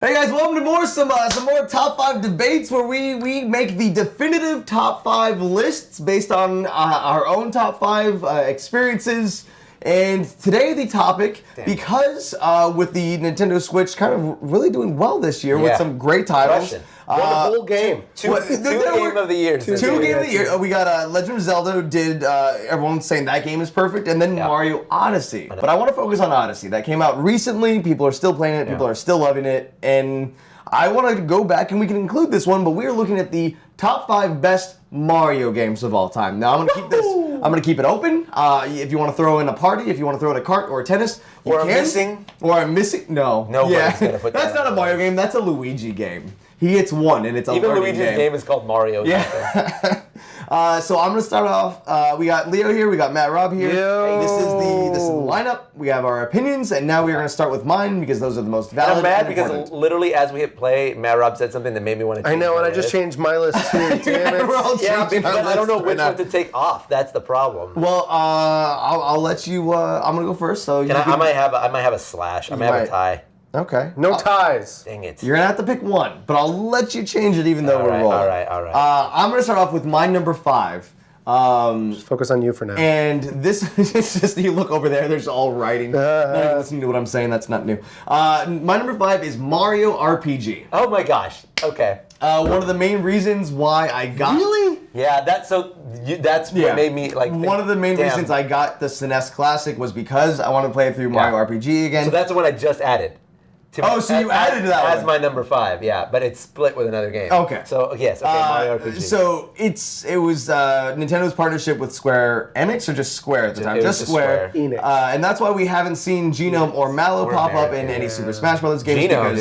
Hey guys, welcome to some more top 5 debates where we make the definitive top 5 lists based on our own top 5 experiences. And today the topic, because with the Nintendo Switch kind of really doing well this year with some great titles. Won the whole game. Two game of the year. Two game of the year. We got Legend of Zelda. Everyone's saying that game is perfect, and then Mario Odyssey. But I want to focus on Odyssey. That came out recently. People are still playing it. People are still loving it, and I want to go back and we can include this one. But we're looking at the top 5 best Mario games of all time. Now I'm gonna keep this. I'm gonna keep it open. If you want to throw in a party, if you want to throw in a cart or a tennis, you can. Or a missing. No. Nobody's gonna put that. That's not a Mario game. That's a Luigi game. He hits one, and it's a Even learning Luigi's game is called Mario. Yeah. So I'm gonna start off. We got Leo here. We got Matt Rob here. Yo. This is the lineup. We have our opinions, and now we are gonna start with mine because those are the most valid. And I'm mad and because important. literally as we hit play, Matt Rob said something that made me want to change I know, and I my just list. changed my list too. Damn it. We're all Yeah, changing our but I don't know lists which right one to take off. That's the problem. Well, I'll let you. I'm gonna go first. So I might have a slash. I might have a tie. Okay. No ties. Dang it. You're gonna have to pick one, but I'll let you change it even though we're rolling. All right. I'm gonna start off with my number 5. Just focus on you for now. And this is just, you look over there, there's all writing. Not even listening to what I'm saying, that's not new. My number 5 is Mario RPG. Oh my gosh. Okay. One of the main reasons why I got... Really? Yeah, that's what made me like. One of the main reasons I got the SNES Classic was because I wanted to play through Mario RPG again. So that's the one I just added. So you added that one. as my number 5, yeah, but it's split with another game. Okay. So yes, Mario RPG. So it was Nintendo's partnership with Square Enix, or just Square at the time? It was Just Square. Enix. And that's why we haven't seen Genome or Mallow pop up in any Super Smash Bros. games. Gino, because,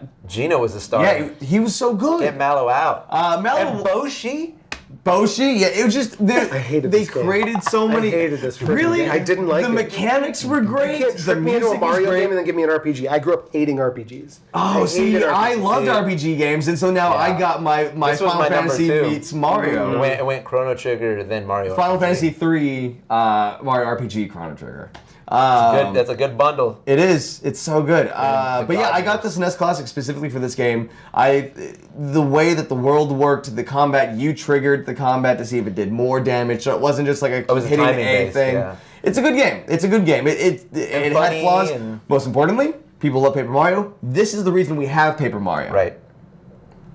dude. Gino was the star. Yeah, he was so good. Get Mallow out. Mallow, And Boshi? Boshi, yeah, it was just I hated they this game. created so many. I hated this freaking really. game. I didn't like the it. mechanics were great. You can't The trick me into a music was Mario great. game and then give me an RPG. I grew up hating RPGs. Oh, see, hated I RPGs. loved RPG games, and so now I got my This was Final my number Fantasy 2. meets Mario. It went Chrono Trigger, then Mario. Final RPG. Fantasy 3, Mario RPG, Chrono Trigger. That's a good bundle. It is. It's so good. But yeah, I got the SNES Classic specifically for this game. The way that the world worked, the combat, you triggered the combat to see if it did more damage. So it wasn't just like a was hitting the A timing-based, thing. yeah. It's a good game. It's a good game. It had funny flaws. and- Most importantly, people love Paper Mario. This is the reason we have Paper Mario. Right.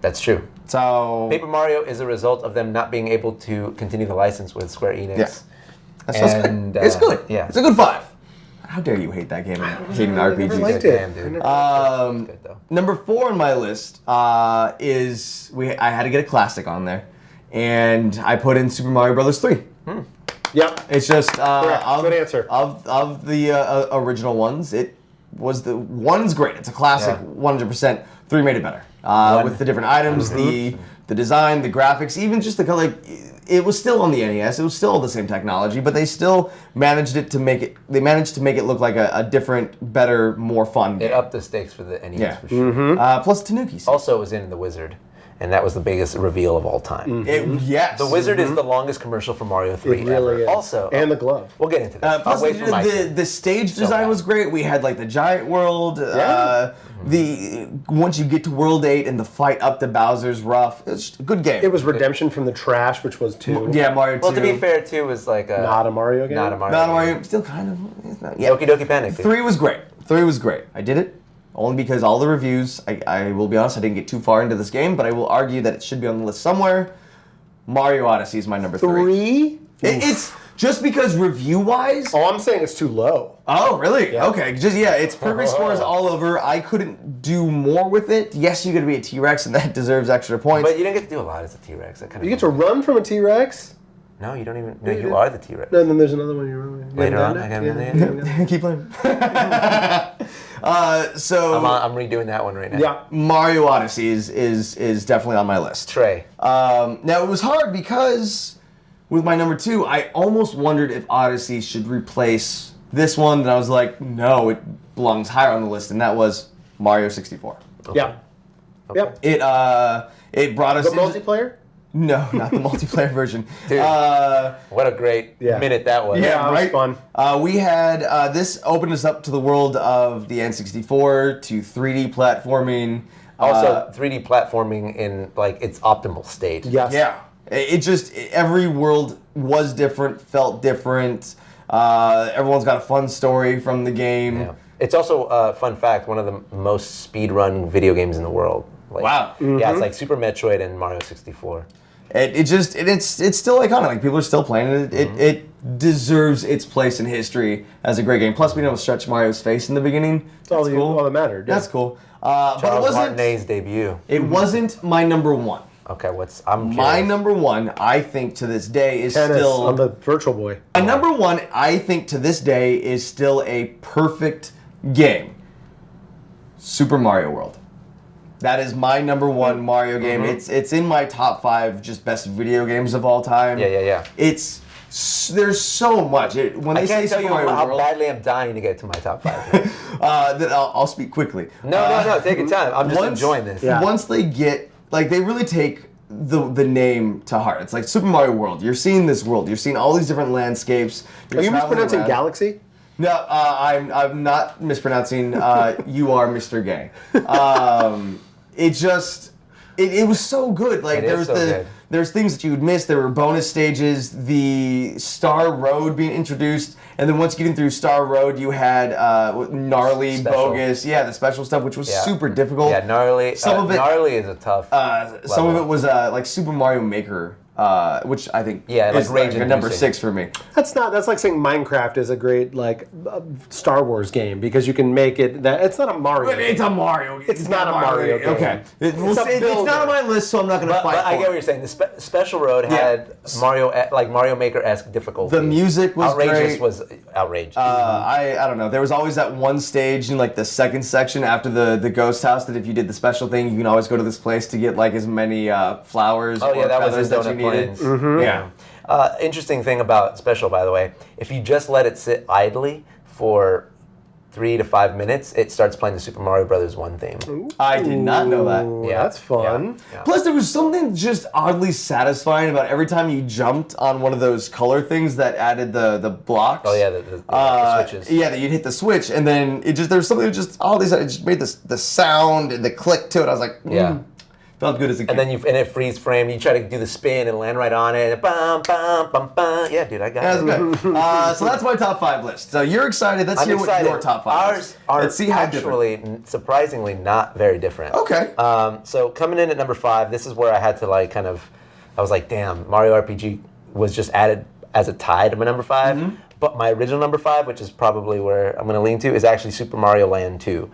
That's true. So Paper Mario is a result of them not being able to continue the license with Square Enix. Yeah. That's just And, good. It's good. yeah. It's a good 5. How dare you hate that game and hating I never RPGs? liked Damn, it. dude. Um, Good though. Number 4 on my list is I had to get a classic on there, and I put in Super Mario Brothers 3. Yep. It's just Good answer. Of the original ones. It was the 1's great. It's a classic, Yeah. 100%. 3 made it better with the different items, the design, the graphics, even just the color. It was still on the NES. It was still the same technology, but they still managed to make it look like a different, better, more fun It game. upped the stakes for the NES Yeah. for sure. Plus Tanuki. Also, it was in The Wizard, and that was the biggest reveal of all time. Yes. The Wizard is the longest commercial for Mario 3 It really ever. is. Also, And the glove. we'll get into this. Plus, I'll wait for my the stage design bad. was great. We had like the giant world. Yeah. Once you get to World 8 and the fight up to Bowser's rough, it's just a good game. It was Redemption from the Trash, which was 2. Yeah, Mario 2. Well, to be fair, too, was like Not a Mario game? Not a Mario. Not game. Mario, still kind of. It's not, yeah. Doki Doki Panic. dude. 3 was great. 3 was great. I did it only because all the reviews. I will be honest, I didn't get too far into this game, but I will argue that it should be on the list somewhere. Mario Odyssey is my number 3. 3? It's just because review-wise. Oh, I'm saying it's too low. Oh, really? Okay. It's perfect scores all over. I couldn't do more with it. Yes, you get to be a T-Rex, and that deserves extra points. But you didn't get to do a lot as a T-Rex. That kind You get to run from a T-Rex? No, you don't even. No, you are the T-Rex. No, and then there's another one you're running. Later on, I got it. Keep playing. So I'm redoing that one right now. Yeah. Mario Odyssey is definitely on my list. Trey. Now it was hard because with my number 2, I almost wondered if Odyssey should replace this one. And I was like, no, it belongs higher on the list, and that was Mario 64. Yeah. Okay. Yep. It brought us But multiplayer? No, not the multiplayer version. Dude. What a great minute that was. Yeah, it was right? fun. We had, this opened us up to the world of the N64, to 3D platforming. Also, 3D platforming in like its optimal state. Yes. Yeah. Every world was different, felt different. Everyone's got a fun story from the game. Yeah. It's also a fun fact, one of the most speed-run video games in the world. Like, Wow. Yeah, it's like Super Metroid and Mario 64. It's still iconic. Like, people are still playing it. It deserves its place in history as a great game. Plus, being able to stretch Mario's face in the beginning. That's all, cool. all that mattered. Yeah. That's cool. But it Charles wasn't. Martinet's debut. It wasn't my number one. Okay, I'm curious. My number one, I think to this day, is Tennis still on the Virtual Boy. my number one. I think to this day is still a perfect game. Super Mario World. That is my number one Mario game. It's in my top 5 just best video games of all time. Yeah. There's so much. When they I say can't tell Super you Mario how World, badly I'm dying to get to my top 5. then I'll speak quickly. No, take your time. I'm just enjoying this. Yeah. Once they get, like, they really take the name to heart. It's like Super Mario World. You're seeing this world. You're seeing all these different landscapes. Are you mispronouncing around. Galaxy? No, I'm not mispronouncing. You are Mr. Gay. It was so good. Like, there's things that you would miss. There were bonus stages. The Star Road being introduced, and then once getting through Star Road, you had gnarly, Special. bogus, the special stuff, which was super difficult. Yeah, gnarly. Gnarly is a tough. Some of it was like Super Mario Maker. Which I think is like a number 6 for me. That's like saying Minecraft is a great Star Wars game because you can make it that it's not a Mario. But it's a Mario. It's not a Mario game. Okay, it's not on my list, so I'm not going to fight. But I get what you're saying. The Special Road had Mario Maker-esque difficulty. The music was outrageous. great. Was outrageous. I don't know. There was always that one stage in like the second section after the ghost house that if you did the special thing, you can always go to this place to get like as many flowers or that was feathers his that you donut needed. Mm-hmm. Yeah. Interesting thing about Special, by the way, if you just let it sit idly for 3 to 5 minutes, it starts playing the Super Mario Brothers 1 theme. I did not know that. Yeah, that's fun. Yeah. Plus, there was something just oddly satisfying about every time you jumped on one of those color things that added the blocks. Oh yeah, the switches. Yeah, that you'd hit the switch, and then there was something that just oddly, it just made the sound and the click to it. I was like, felt good as a kid. And then it freeze frame. You try to do the spin and land right on it. And bum, bum, bum, bum. Yeah, dude, I got it. That's good. So that's my top 5 list. So you're excited. Let's hear what your top 5 is. Ours are Let's see how actually surprisingly not very different. Okay. So coming in at number 5, this is where I had to I was like, damn, Mario RPG was just added as a tie to my number 5. But my original number 5, which is probably where I'm going to lean to, is actually Super Mario Land 2.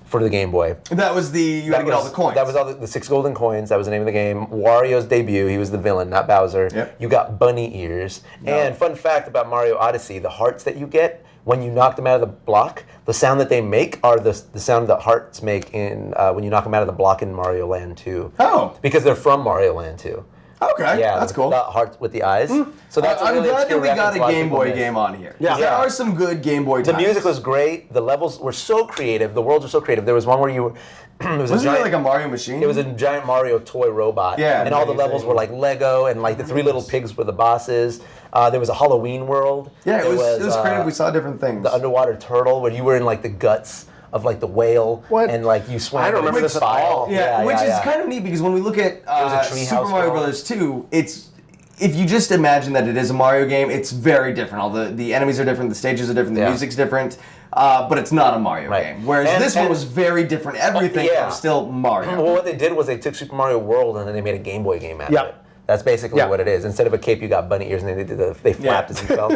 For the Game Boy. That was you had to get all the coins. That was all the 6 golden coins. That was the name of the game. Wario's debut. He was the villain, not Bowser. Yep. You got bunny ears. No. And fun fact about Mario Odyssey, the hearts that you get, when you knock them out of the block, the sound that they make are the sound that hearts make in when you knock them out of the block in Mario Land 2. Oh. Because they're from Mario Land 2. Okay, yeah, that's cool. The hearts with the eyes. So that's I'm really glad that we got a Game Boy miss. game on here. Yeah. There are some good Game Boy The titles. music was great. The levels were so creative. The worlds were so creative. There was one where you were... Wasn't it like a Mario machine? It was a giant Mario toy robot. Yeah. And all the levels were like Lego, and like the 3 little pigs were the bosses. There was a Halloween world. Yeah, it was creative. We saw different things. The underwater turtle, where you were in like the guts of like the whale, What? and like you swam. I don't remember this at all. Yeah, which is kind of neat because when we look at Super Mario Brothers 2, if you just imagine that it is a Mario game, it's very different. All the enemies are different, the stages are different, the music's different, but it's not a Mario game. Whereas this one was very different. Everything was still Mario. Well, what they did was they took Super Mario World and then they made a Game Boy game out of it. That's basically what it is. Instead of a cape, you got bunny ears, and they flapped as you fell.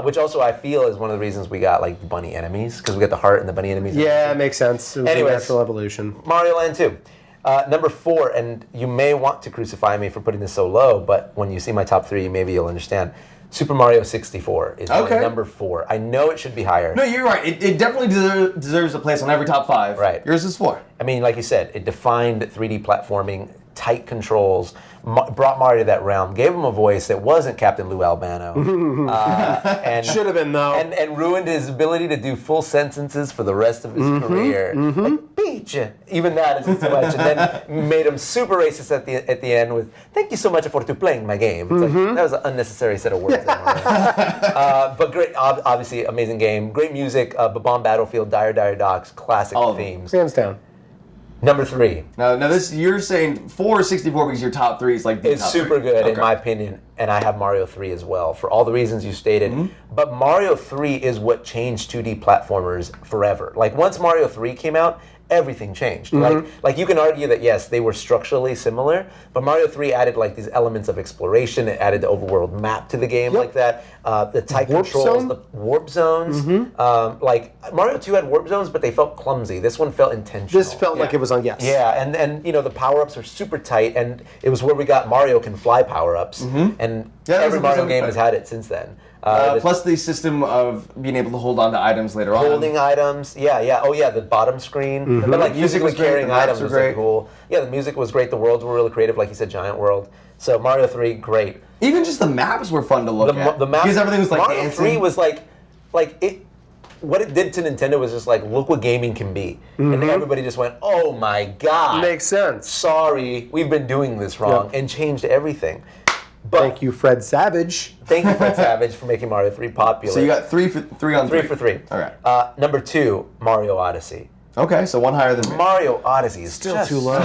Which also I feel is one of the reasons we got like the bunny enemies, because we got the heart and the bunny enemies. Yeah, it makes sense. It was a natural evolution. Mario Land 2. Number 4, and you may want to crucify me for putting this so low, but when you see my top 3, maybe you'll understand. Super Mario 64 is my number 4. I know it should be higher. No, you're right. It definitely deserves a place on every top 5. Right. Yours is 4. I mean, like you said, it defined 3D platforming tight controls, brought Mario to that realm, gave him a voice that wasn't Captain Lou Albano, and should have been though, and ruined his ability to do full sentences for the rest of his career. Like, Peach, even that isn't so much, and then made him super racist at the end with "Thank you so much for playing my game." It's like, that was an unnecessary set of words. But great, obviously amazing game, great music, Bomb Battlefield, Dire Dire Docks, classic themes. Hands down. Number 3. Now this you're saying for 64 because your top 3 is like the It's top super 3. good in my opinion, and I have Mario 3 as well for all the reasons you stated. But Mario 3 is what changed 2D platformers forever. Like once Mario 3 came out, everything changed. Like you can argue that yes, they were structurally similar, but Mario 3 added like these elements of exploration. It added the overworld map to the game like that. The tight controls, the warp zones. Like Mario 2 had warp zones, but they felt clumsy. This one felt intentional. This felt like it was on Yeah, and you know the power-ups are super tight, and it was where we got Mario can fly power-ups, and every Mario game has had it since then. Plus the system of being able to hold on to items later on. Holding items, oh yeah, the bottom screen. But like Music was physically carrying great, the maps items were was like great. cool. Yeah, the music was great. The worlds were really creative, like you said, giant world. So Mario 3, great. Even just the maps were fun to look at. The maps, because everything was like Mario dancing. 3 was like it. What it did to Nintendo was just like, look what gaming can be, and then everybody just went, "Oh my god!" Makes sense. Sorry, we've been doing this wrong, and changed everything. But Thank you, Fred Savage. Thank you, Fred Savage, for making Mario 3 popular. So you got 3 on 3. 3 for 3. Okay. Number 2, Mario Odyssey. Okay, so one higher than me. Mario Odyssey is Still just too low.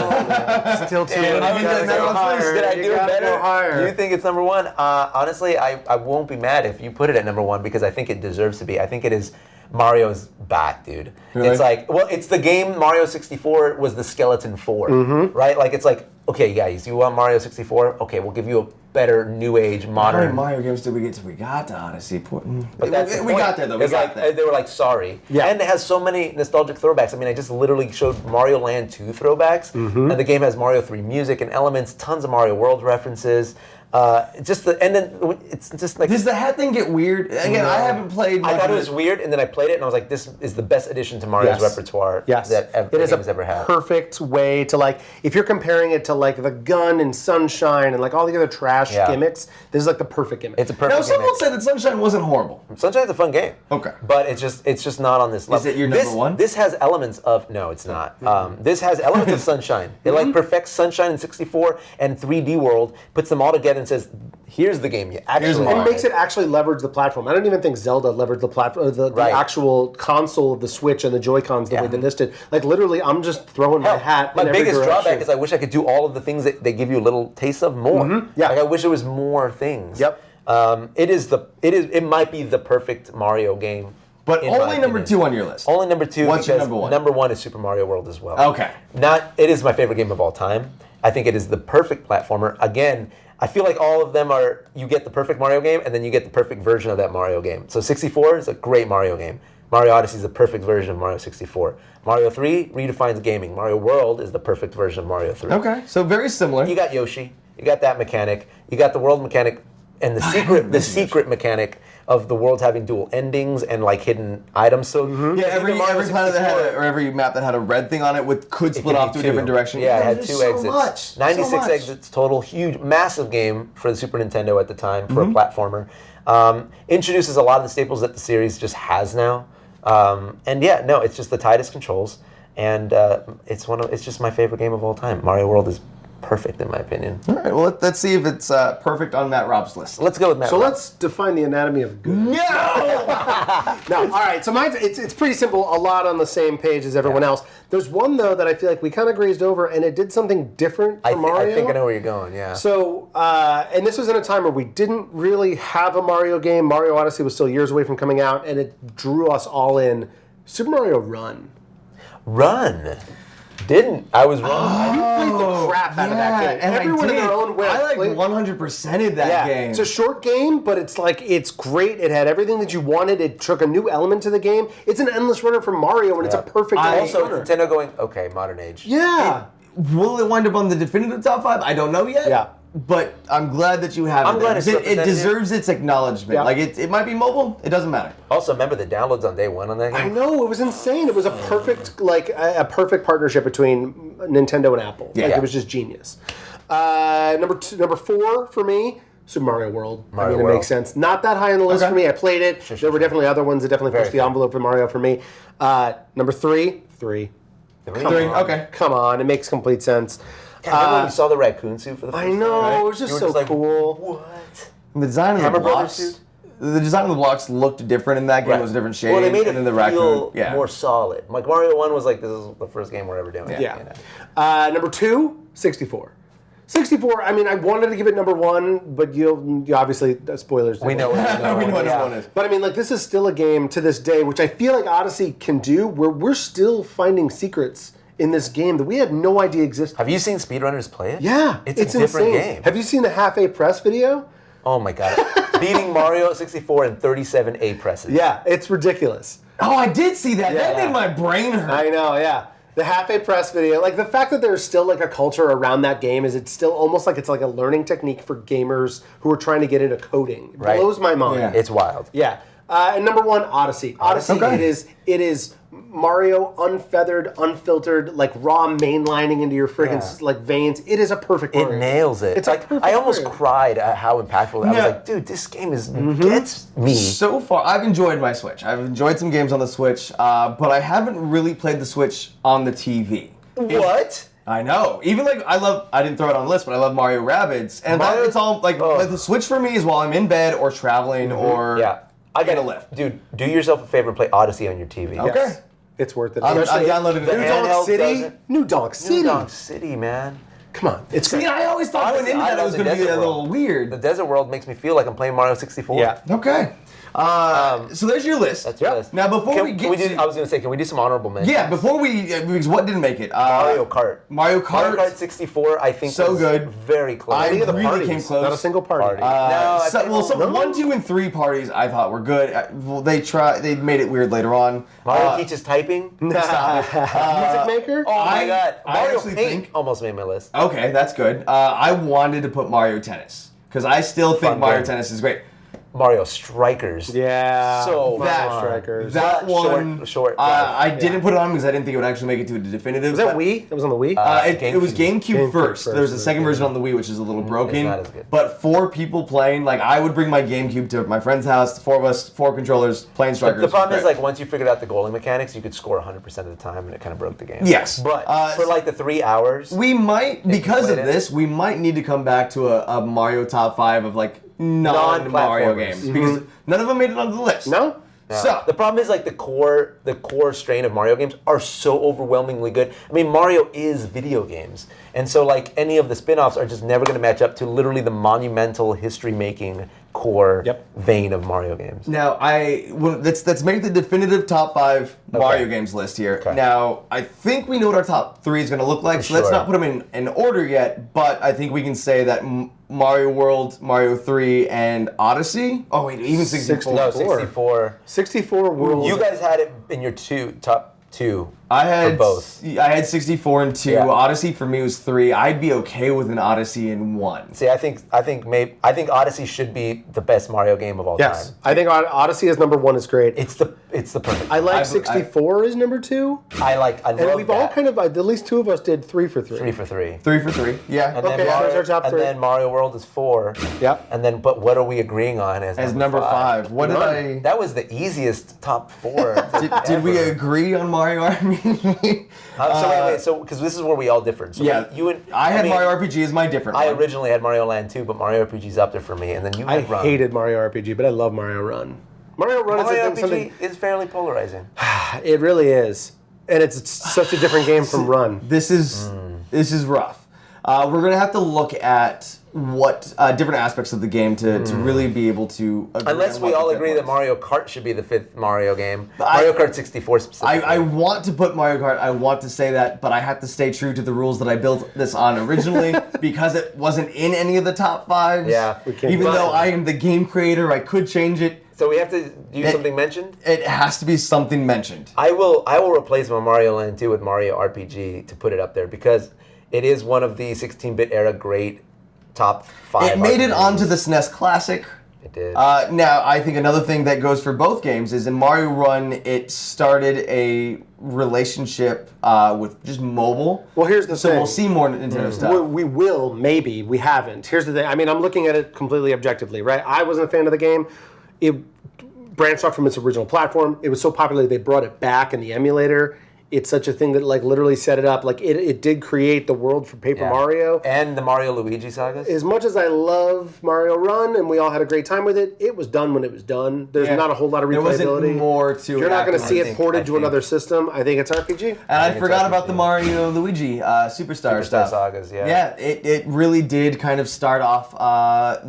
Still too Did low. I You gotta go higher. Did I You do it gotta better? go higher. Do you think it's number 1? Honestly, I won't be mad if you put it at number 1 because I think it deserves to be. I think it is Mario's back, dude. Really? It's like, well, it's the game Mario 64 was the Skeleton 4, right? Like, it's like, okay, guys, you want Mario 64? Okay, we'll give you a better new age How modern. many Mario games did we get till we got to Odyssey? But that's the we point. got there though. We It's got like, there. They were like, sorry. Yeah. And it has so many nostalgic throwbacks. I mean, I just literally showed Mario Land 2 throwbacks, and the game has Mario 3 music and elements, tons of Mario World references. And then it's just like. Does the hat thing get weird? Again, I haven't played. I much thought it of was weird, and then I played it, and I was like, "This is the best addition to Mario's repertoire that it the is game's a ever had." perfect way to like, if you're comparing it to like the gun and Sunshine and like all the other trash gimmicks, this is like the perfect gimmick. It's a Now, perfect. someone gimmick. said that Sunshine wasn't horrible. Sunshine's a fun game. Okay. But it's just not on this level. it your number one? This has elements of no, it's not. This has elements of Sunshine. It like perfects Sunshine in 64 and 3D World, puts them all together and says, "Here's the game you actually and wanted." makes it actually leverage the platform. I don't even think Zelda leveraged the platform, the Right. actual console of the Switch and the Joy-Cons the way that this did. Like literally, I'm just throwing my hat My in every biggest direction. drawback is I wish I could do all of the things that they give you a little taste of more. Yeah. Like I wish it was more things. Yep. It might be the perfect Mario game. But in my only number opinion. 2 on your list. Only number 2 What's your because number one? number 1 is Super Mario World as well. Okay. It is my favorite game of all time. I think it is the perfect platformer. Again, I feel like all of them are, you get the perfect Mario game and then you get the perfect version of that Mario game. So 64 is a great Mario game. Mario Odyssey is the perfect version of Mario 64. Mario 3 redefines gaming. Mario World is the perfect version of Mario 3. Okay, so very similar. You got Yoshi. You got that mechanic. You got the world mechanic and the secret mechanic of the world having dual endings and like hidden items. So Yeah, every planet that had or every map that had a red thing on it could split off to a different direction. Yeah, it had There's 2 so exits. Much, 96 so much. exits total. Huge, massive game for the Super Nintendo at the time for a platformer. Introduces a lot of the staples that the series just has now. It's just the tightest controls, and it's just my favorite game of all time. Mario World is perfect in my opinion. All right, well let's see if it's perfect on Matt Rob's list. Let's go with Matt. So Robb. let's define the anatomy of good. No. No, all right. So mine's it's pretty simple. A lot on the same page as everyone else. There's one though that I feel like we kind of grazed over, and it did something different for Mario. I think I know where you're going. Yeah. So, and this was in a time where we didn't really have a Mario game. Mario Odyssey was still years away from coming out, and it drew us all in. Super Mario Run. Run. Didn't. I was wrong. You played the crap out of that game. And Everyone I in did. their own way. I like played- 100%ed that game. It's a short game, but it's great. It had everything that you wanted. It took a new element to the game. It's an endless runner from Mario, and it's a perfect endless Also, runner. Nintendo going, okay, modern age. Yeah. Will it wind up on the definitive top 5? I don't know yet. Yeah. But I'm glad that you have I'm it. glad there, it's because it represented. deserves its acknowledgement. Yeah. Like it might be mobile. It doesn't matter. Also, remember the downloads on day 1 on that I game? know, it was insane. It was a perfect partnership between Nintendo and Apple. Yeah. Like, it was just genius. Number 4 for me, Super Mario World. Mario It World. makes sense. Not that high on the list for me. I played it. There were definitely other ones that definitely pushed the envelope for Mario for me. Number 3. Come on, it makes complete sense. Remember when we saw the raccoon suit for the first I time? know, Right? it was just You were so like, cool. What? The design of the Hammer Brothers blocks. suit? The design of the blocks looked different in that game. It was a different shade. Well, they made it and then the feel raccoon, more solid. Like Mario 1 was like, this is the first game we're ever doing. Yeah. You know? Number 2, 64. 64, I mean, I wanted to give it number 1, but you obviously, spoilers. We know what we know what number one is. But I mean, like, this is still a game to this day, which I feel like Odyssey can do, where we're still finding secrets in this game that we had no idea existed. Have you seen speedrunners play it? Yeah, It's a different insane. game. Have you seen the half-A press video? Oh my god. Beating Mario 64 in 37 A presses. Yeah, it's ridiculous. Oh, I did see that. That Yeah. made my brain hurt. I know, yeah. The half-A press video, like the fact that there's still like a culture around that game is it's still almost like it's like a learning technique for gamers who are trying to get into coding. It Right. blows my mind. Yeah. It's wild. Yeah. And number 1, Odyssey. Odyssey, Okay. it is Mario unfeathered, unfiltered, like raw mainlining into your friggin' like veins. It is a perfect It Mario. nails it. It's a like perfect I almost Mario. cried at how impactful it was. I was Yeah. like, dude, this game is gets me. So far, I've enjoyed my Switch. I've enjoyed some games on the Switch, but I haven't really played the Switch on the TV. What? I know. Even like I didn't throw it on the list, but I love Mario Rabbids, and Mario- it's all like the Switch for me is while I'm in bed or traveling or Yeah. I get got a lift. Dude, do yourself a favor and play Odyssey on your TV. Okay. Yes. It's worth it. I Especially downloaded New it. Donk handheld City. doesn't- New Donk City. New Donk City, man. Come on. It's See, great. I always thought Honestly, going into I that it love was the going to be a Desert little World. weird. The Desert World makes me feel like I'm playing Mario 64. Yeah. Okay. So there's your list. That's your list. Now before Can- we can get to I was going to say, can we do some honorable mentions? yeah, before we because what didn't make it? Mario Kart. Mario Kart. Mario Kart 64, I think, So was good. very close. I Any of the really parties. came close. Not a single party. No, I think- 1, 2, and 3 parties I thought were good. Well, they made it weird later on. Mario teaches typing. Stop it. Music Maker? Oh my god. I Mario actually Paint think- almost made my list. Okay, that's good. I wanted to put Mario Tennis because I still think Fun Mario game. Tennis is great. Mario Strikers. Yeah. So That- fun. Strikers. That Short- one, short, I didn't put it on because I didn't think it would actually make it to a definitive. Was that but- Wii? That was on the Wii? It was GameCube GameCube first. first, There's a second okay. version on the Wii, which is a little broken. not as good. But 4 people playing, like I would bring my GameCube to my friend's house. 4 of us, 4 controllers playing Strikers. The problem was is, great. like, once you figured out the goaling mechanics, you could score 100% of the time, and it kind of broke the game. Yes. But Uh, for like the 3 hours, we might, because of played it. this, we might need to come back to a Mario top 5 of like non-Mario Non-platformers. games because none of them made it onto the list. No? So the problem is, like, the core strain of Mario games are so overwhelmingly good. I mean, Mario is video games, and so like any of the spin-offs are just never going to match up to literally the monumental history-making core vein of Mario games. now let's make the definitive top 5 Mario games list here. Okay. Now I think we know what our top 3 is going to look like, so let's sure. not put them in order yet. But I think we can say that Mario World, Mario 3, and Odyssey. Oh wait, even 64. No, 64. 64. 64 World. You guys had it in your top two. I had for both. I had 64 and 2. Yeah. Odyssey for me was 3. I'd be okay with an Odyssey in 1. See, I think Odyssey should be the best Mario game of all Yes. time. I think Odyssey as number 1 is great. It's the perfect. I like I- 64 as number 2. I And love we've that. all kind of, at least 2 of us did 3 for 3. 3 for 3. 3 for 3. Yeah. And Okay, then so Mario, there's our top and 3. then Mario World is 4. Yep. And then, but what are we agreeing on As number 5. What did I? That was the easiest top 4. Did we agree on Mario RPG? So because this is where we all differed. So Yeah, you and I had mean, Mario RPG as my different I one. originally had Mario Land too, but Mario RPG's up there for me. And then you I had Run. hated Mario RPG, but I love Mario Run. Mario Run Mario is RPG something. is fairly polarizing. It really is. And it's such a different game from Run. This is rough. We're gonna have to look at what different aspects of the game to really be able to agree Unless on we what all the agree fifth that was. Mario Kart should be the 5th Mario game. I- Mario Kart 64 specifically. I want to put Mario Kart. I want to say that, but I have to stay true to the rules that I built this on originally because it wasn't in any of the top 5s. Yeah, we can't Even do though that. I am the game creator, I could change it. So we have to do something mentioned? It has to be something mentioned. I will replace my Mario Land 2 with Mario RPG to put it up there because it is one of the 16-bit era great top 5. It made it RPGs. onto the SNES Classic. It did. Now, I think another thing that goes for both games is in Mario Run, it started a relationship with just mobile. Well, here's the so thing. we'll see more Nintendo stuff. We will, maybe. We haven't. Here's the thing. I mean, I'm looking at it completely objectively, right? I wasn't a fan of the game. It branched off from its original platform. It was so popular they brought it back in the emulator. It's such a thing that like literally set it up. Like it did create the world for Paper Mario. And the Mario Luigi sagas. As much as I love Mario Run and we all had a great time with it, it was done when it was done. There's not a whole lot of replayability. There wasn't more to it. You're not going to see I it think- ported I to another system. I think it's RPG. And I forgot it's about the Mario Luigi Superstar stuff. sagas, yeah. Yeah, it really did kind of start off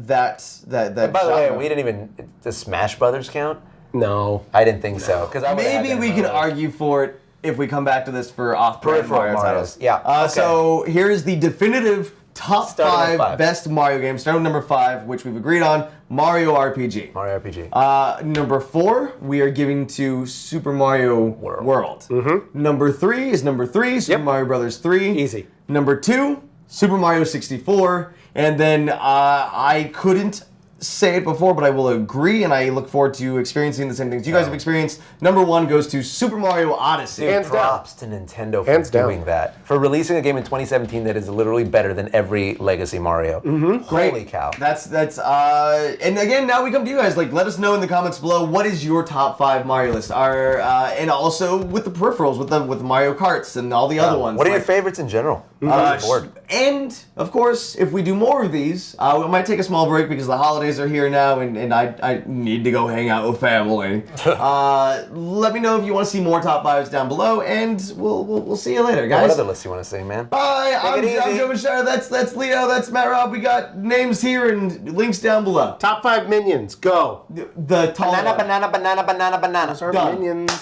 that And by the way, genre. we didn't even. Does Smash Brothers count? No. I didn't think so. Because Maybe we could argue for it if we come back to this for off-brand Peripheral Mario Marios. titles. Yeah, okay. So here is the definitive top Starting with 5 5. best Mario games. Starting with number 5, which we've agreed on, Mario RPG. Mario RPG. Number 4, we are giving to Super Mario World. Mm-hmm. Number 3 is number 3, Super Mario Brothers 3. Easy. Number 2, Super Mario 64. And then I couldn't say it before, but I will agree, and I look forward to experiencing the same things you guys have experienced. Number 1 goes to Super Mario Odyssey. Dude, Hands down. props to Nintendo for Hands down. doing that. For releasing a game in 2017 that is literally better than every legacy Mario. Mm-hmm. Holy cow. That's and again, now we come to you guys. Like, let us know in the comments below, what is your top 5 Mario list? And also with the peripherals, with the Mario Karts and all the other ones. What are your favorites in general? Across the board. And of course, if we do more of these, we might take a small break because the holidays are here now, and I need to go hang out with family. Let me know if you want to see more top 5s down below, and we'll see you later, guys. What other lists you want to see, man? Bye. I'm it easy. Jovenshire. That's Leo. That's Matt Rob. We got names here and links down below. Top 5 minions. Go. The tall one. Banana, banana, banana, banana, banana. Those are Done. minions.